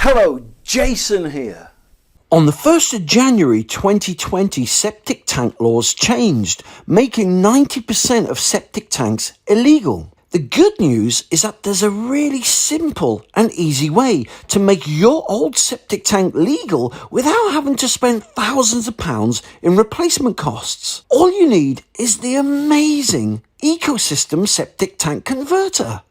Hello, Jason here. On the 1st of January 2020, septic tank laws changed, making 90% of septic tanks illegal. The good news is that there's a really simple and easy way to make your old septic tank legal without having to spend thousands of pounds in replacement costs. All you need is the amazing Ecosystem Septic Tank Converter.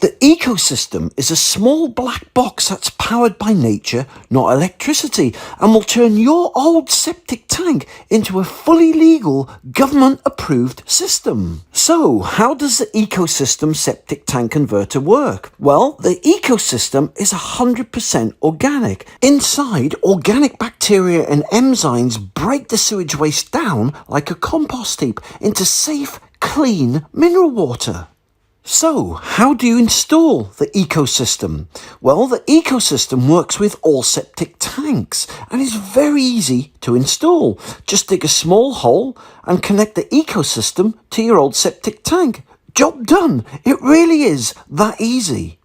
The Ecosystem is a small black box that's powered by nature, not electricity, and will turn your old septic tank into a fully legal, government-approved system. So, how does the Ecosystem Septic Tank Converter work? Well, the Ecosystem is 100% organic. Inside, organic bacteria and enzymes break the sewage waste down like a compost heap into safe, clean mineral water. So, how do you install the Ecosystem? Well, the Ecosystem works with all septic tanks and is very easy to install. Just dig a small hole and connect the Ecosystem to your old septic tank. Job done. It really is that easy.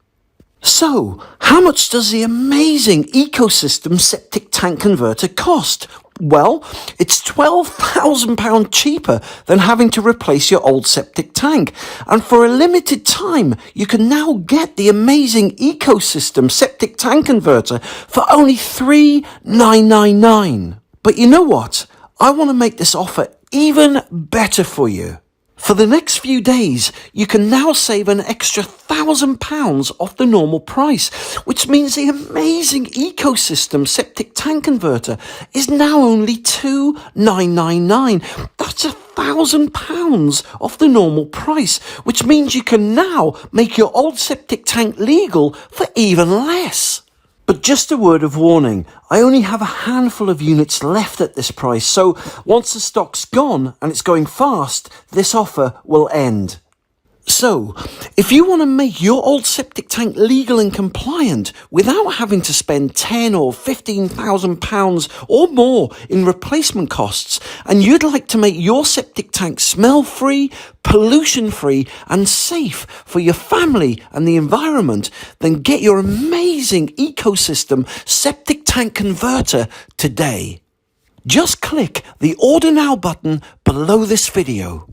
So, how much does the amazing Ecosystem Septic Tank Converter cost? Well, it's £12,000 cheaper than having to replace your old septic tank. And for a limited time, you can now get the amazing Ecosystem Septic Tank Converter for only $3,999. But you know what? I want to make this offer even better for you. For the next few days, you can now save an extra £1,000 off the normal price, which means the amazing Ecosystem Septic Tank Converter is now only $2,999. That's £1,000 off the normal price, which means you can now make your old septic tank legal for even less. But just a word of warning, I only have a handful of units left at this price, so once the stock's gone and it's going fast, this offer will end. So, if you want to make your old septic tank legal and compliant without having to spend £10,000 or £15,000 or more in replacement costs, and you'd like to make your septic tank smell-free, pollution-free and safe for your family and the environment, then get your amazing Ecosystem Septic Tank Converter today. Just click the Order Now button below this video.